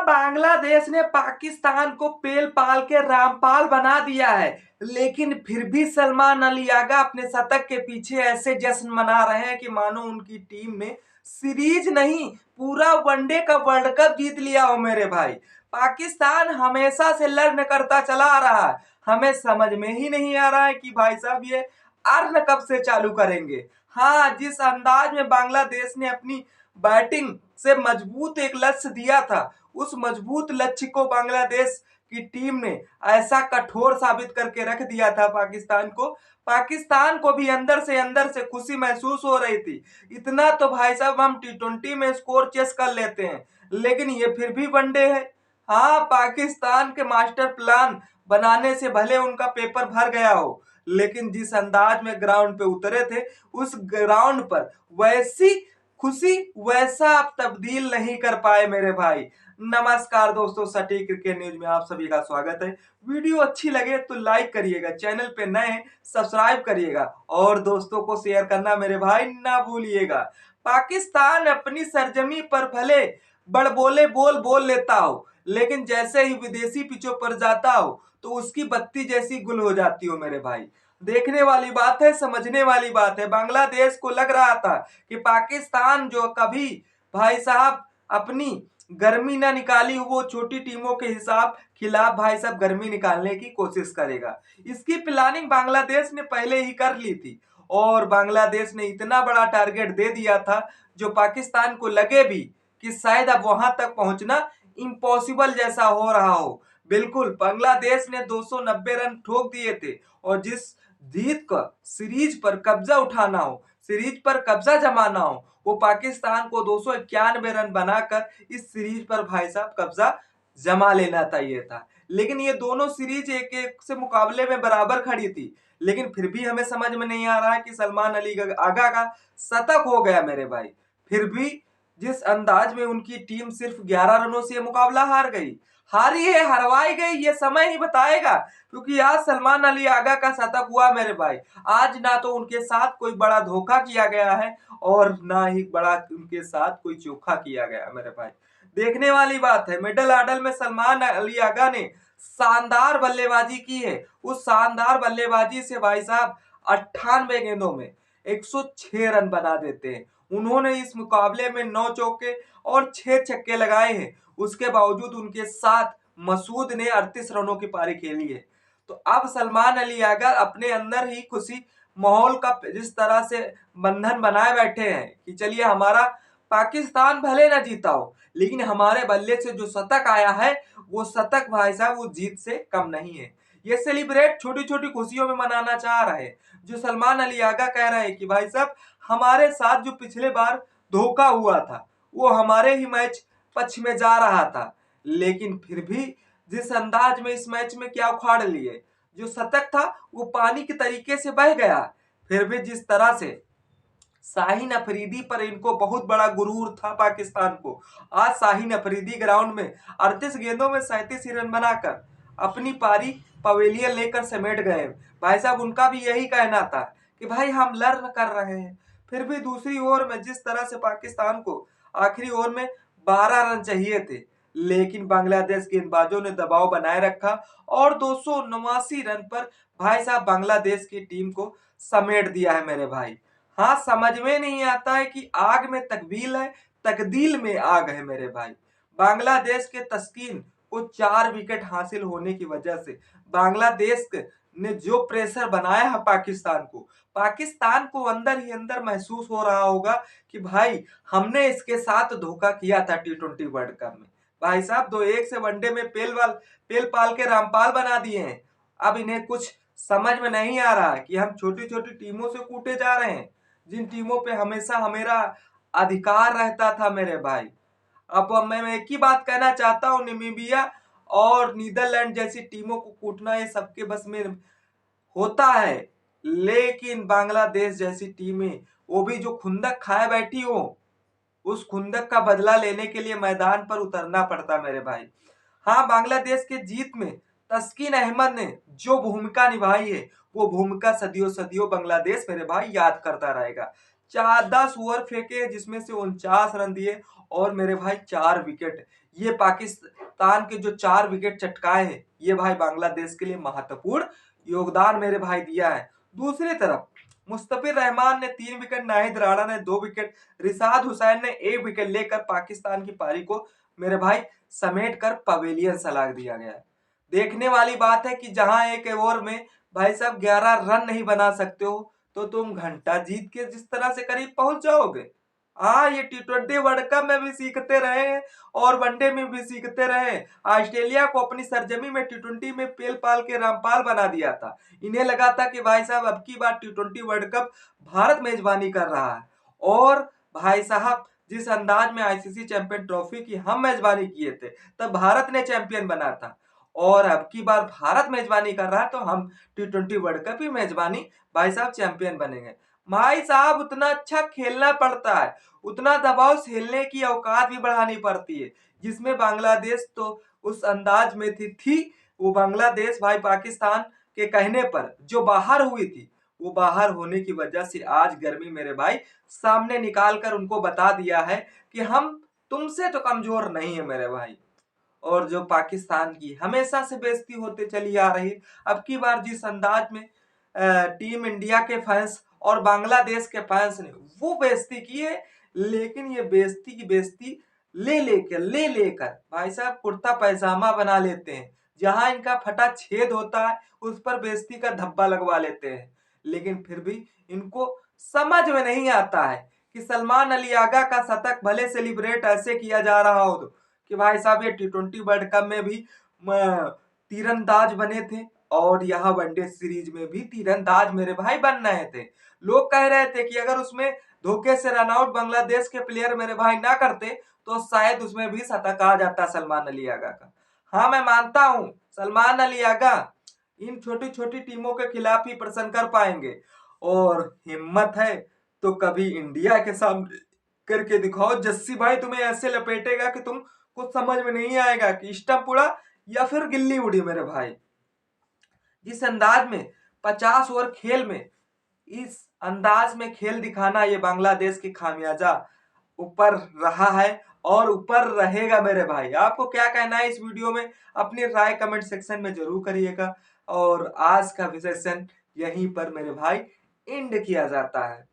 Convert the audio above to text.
बांग्लादेश ने पाकिस्तान को पेल पाल के रामपाल बना दिया है, लेकिन फिर भी सलमान अली आगा अपने शतक के पीछे ऐसे जश्न मना रहे हैं कि मानो उनकी टीम ने सीरीज नहीं पूरा वनडे का वर्ल्ड कप जीत लिया हो। मेरे भाई, पाकिस्तान हमेशा से लर्न करता चला आ रहा है। हमें समझ में ही नहीं आ रहा है कि भाई साहब ये अर्न कब से चालू करेंगे। हाँ, जिस अंदाज में बांग्लादेश ने अपनी बैटिंग से मजबूत एक लक्ष्य दिया था, उस मजबूत लक्ष्य को बांग्लादेश की टीम ने ऐसा कठोर साबित करके रख दिया था पाकिस्तान को। पाकिस्तान को भी अंदर से खुशी महसूस हो रही थी। इतना तो भाई साहब हम टी20 में स्कोर चेस कर लेते हैं, लेकिन ये फिर भी वनडे है। हाँ, पाकिस्तान के मास्टर प्लान बनाने से भले उनका पेपर भर गया हो, लेकिन जिस अंदाज में ग्राउंड पे उतरे थे, उस ग्राउंड पर वैसी खुशी वैसा आप तब्दील नहीं कर पाए मेरे भाई। नमस्कार दोस्तों, सटीक क्रिकेट न्यूज में आप सभी का स्वागत है। वीडियो अच्छी लगे तो लाइक करिएगा, चैनल पे नए हैं सब्सक्राइब करिएगा और दोस्तों को शेयर करना मेरे भाई ना भूलिएगा। पाकिस्तान अपनी सरजमी पर भले बड़बोले बोल बोल लेता हो, लेकिन जैसे ही विदेशी पिचों पर जाता हो तो उसकी बत्ती जैसी गुल हो जाती हो मेरे भाई। देखने वाली बात है, समझने वाली बात है। बांग्लादेश को लग रहा था कि पाकिस्तान जो कभी भाई साहब अपनी गर्मी ना निकाली, वो छोटी टीमों के हिसाब खिलाफ भाई साहब गर्मी निकालने की कोशिश करेगा। इसकी प्लानिंग बांग्लादेश ने पहले ही कर ली थी और बांग्लादेश ने इतना बड़ा टारगेट दे दिया था जो पाकिस्तान को लगे भी कि शायद अब वहां तक पहुंचना इम्पॉसिबल जैसा हो रहा हो। बिल्कुल, बांग्लादेश ने 290 रन ठोक दिए थे और जिस जीत का सीरीज पर कब्जा उठाना हो, सीरीज पर कब्जा जमाना हो, वो पाकिस्तान को 291 रन बनाकर इस सीरीज पर भाई साहब कब्जा जमा लेना चाहिए था। लेकिन ये दोनों सीरीज एक एक से मुकाबले में बराबर खड़ी थी, लेकिन फिर भी हमें समझ में नहीं आ रहा है कि सलमान अली आगा का शतक हो गया मेरे भाई। फिर भी जिस अंदाज में उनकी टीम सिर्फ 11 रनों से मुकाबला हार गई, हारी है हरवाई गई, ये समय ही बताएगा। क्योंकि आज सलमान अली आगा का शतक हुआ मेरे भाई। आज ना तो उनके साथ कोई बड़ा धोखा किया गया है और ना ही बड़ा उनके साथ कोई चोखा किया गया मेरे भाई। देखने वाली बात है। मिडल ऑर्डर में सलमान अली आगा ने शानदार बल्लेबाजी की है। उस शानदार बल्लेबाजी से भाई साहब 98 गेंदों में 106 रन बना देते हैं। उन्होंने इस मुकाबले में 9 चौके और 6 छक्के लगाए हैं। उसके बावजूद उनके साथ मसूद ने 38 रनों की पारी खेली है। तो अब सलमान अली आगा अपने अंदर ही खुशी माहौल का जिस तरह से बंधन बनाए बैठे हैं कि चलिए हमारा पाकिस्तान भले ना जीता हो, लेकिन हमारे बल्ले से जो शतक आया है वो शतक भाई साहब वो जीत से कम नहीं है। ये सेलिब्रेट छोटी छोटी खुशियों में मनाना चाह रहे हैं। जो सलमान अली आगा कह रहे हैं कि भाई साहब हमारे साथ जो पिछले बार धोखा हुआ था वो हमारे ही मैच पक्ष में जा रहा था, लेकिन फिर भी जिस अंदाज में इस मैच में क्या उखाड़ लिए, जो शतक था वो पानी के तरीके से बह गया। फिर भी जिस तरह से शाहीन अफरीदी पर इनको बहुत बड़ा गुरूर था पाकिस्तान को, आज शाहीन अफरीदी ग्राउंड में 38 गेंदों में 37 ही रन बनाकर अपनी पारी पवेलियन लेकर समेट गए। भाई साहब उनका भी यही कहना था कि भाई हम लर्न कर रहे हैं। फिर भी दूसरी ओर में जिस तरह से पाकिस्तान को आखिरी ओवर में 12 रन चाहिए थे, लेकिन बांग्लादेश गेंदबाजों ने दबाव बनाए रखा और 279 रन पर भाई साहब बांग्लादेश की टीम को समेट दिया है मेरे भाई। हाँ, समझ में नहीं आता है कि आग में तकबील है, तकदील में आग है मेरे भाई। बांग्लादेश के तस्कीन को 4 विकेट हासिल होने की वजह से बांग्लादेश ने जो प्रेशर बनाया है पाकिस्तान को अंदर ही अंदर महसूस हो रहा होगा कि भाई हमने इसके साथ धोखा किया था टी20 वर्ल्ड कप में। भाई साहब 2-1 से वनडे में पेल पाल के रामपाल बना दिए हैं। अब इन्हें कुछ समझ में नहीं आ रहा है कि हम छोटी छोटी टीमों से कूटे जा रहे हैं, जिन टीमों पे हमेशा हमेरा अधिकार रहता था मेरे भाई। अब मैं एक ही बात कहना चाहता हूँ, नामीबिया और नीदरलैंड जैसी टीमों को कूटना ये सबके बस में होता है, लेकिन बांग्लादेश जैसी टीमें वो भी जो खुंदक खाए बैठी हो, उस खुंदक का बदला लेने के लिए मैदान पर उतरना पड़ता मेरे भाई। हाँ, बांग्लादेश के जीत में तस्कीन अहमद ने जो भूमिका निभाई है वो भूमिका सदियों सदियों बांग्लादेश मेरे भाई याद करता रहेगा। 10 ओवर फेंके जिसमें से 49 रन दिए और मेरे भाई 4 विकेट। ये पाकिस्तान के जो 4 विकेट चटकाए हैं, ये भाई बांग्लादेश के लिए महत्वपूर्ण योगदान मेरे भाई दिया है। दूसरी तरफ मुस्तफिर रहमान ने 3 विकेट, नाहिद राणा ने 2 विकेट, रिशाद हुसैन ने 1 विकेट लेकर पाकिस्तान की पारी को मेरे भाई समेट कर पवेलियन सलाख दिया गया है। देखने वाली बात है कि जहां एक ओवर में भाई साहब 11 रन नहीं बना सकते हो, तो तुम घंटा जीत के जिस तरह से करीब पहुंच जाओगे। हाँ, ये T20 वर्ल्ड कप में भी सीखते रहे हैं और वनडे में भी सीखते रहे। ऑस्ट्रेलिया को अपनी सरजमी में T20 में पेल पाल के रामपाल बना दिया था। इन्हें लगा था कि भाई साहब अब की बार T20 वर्ल्ड कप भारत मेजबानी कर रहा है, और भाई साहब जिस अंदाज में आईसीसी चैंपियन ट्रॉफी की हम मेजबानी किए थे, तब भारत ने चैंपियन बना था, और अब की बार भारत मेजबानी कर रहा है तो हम T20 वर्ल्ड कप की मेजबानी भाई साहब चैंपियन बनेंगे। भाई साहब उतना अच्छा खेलना पड़ता है, उतना दबाव झेलने की औकात भी बढ़ानी पड़ती है, जिसमें बांग्लादेश तो उस अंदाज में थी। वो बांग्लादेश भाई पाकिस्तान के कहने पर जो बाहर हुई थी, वो बाहर होने की वजह से आज गर्मी मेरे भाई सामने निकाल कर उनको बता दिया है कि हम तुमसे तो कमजोर नहीं है मेरे भाई। और जो पाकिस्तान की हमेशा से बेइज्जती होते चली आ रही, अब की बार जिस अंदाज में टीम इंडिया के फैंस और बांग्लादेश के फैंस ने वो बेइज्जती की है, लेकिन ये बेइज्जती की बेइज्जती ले लेकर भाई साहब कुर्ता पैजामा बना लेते हैं। जहां इनका फटा छेद होता है उस पर बेइज्जती का धब्बा लगवा लेते हैं। लेकिन फिर भी इनको समझ में नहीं आता है कि सलमान अली आगा का शतक भले सेलिब्रेट ऐसे किया जा रहा हो कि भाई साहब ये T20 वर्ल्ड कप में भी तीरंदाज बने थे, और यहाँ वनडे सीरीज में भी तीरंदाज मेरे भाई बन रहे थे। लोग कह रहे थे कि अगर उसमें धोखे से रन आउट बांग्लादेश के प्लेयर मेरे भाई ना करते तो शायद उसमें भी शतक आ जाता सलमान अली आगा का। हाँ, मैं मानता हूं सलमान अली आगा इन छोटी छोटी टीमों के खिलाफ ही प्रदर्शन कर पाएंगे, और हिम्मत है तो कभी इंडिया के सामने करके दिखाओ। जस्सी भाई तुम्हें ऐसे लपेटेगा कि तुम कुछ समझ में नहीं आएगा कि स्टंप उड़ा या फिर गिल्ली उड़ी मेरे भाई। जिस अंदाज में 50 ओवर खेल में इस अंदाज में खेल दिखाना, ये बांग्लादेश की खामियाजा ऊपर रहा है और ऊपर रहेगा मेरे भाई। आपको क्या कहना है इस वीडियो में, अपनी राय कमेंट सेक्शन में जरूर करिएगा। और आज का सेशन यहीं पर मेरे भाई एंड किया जाता है।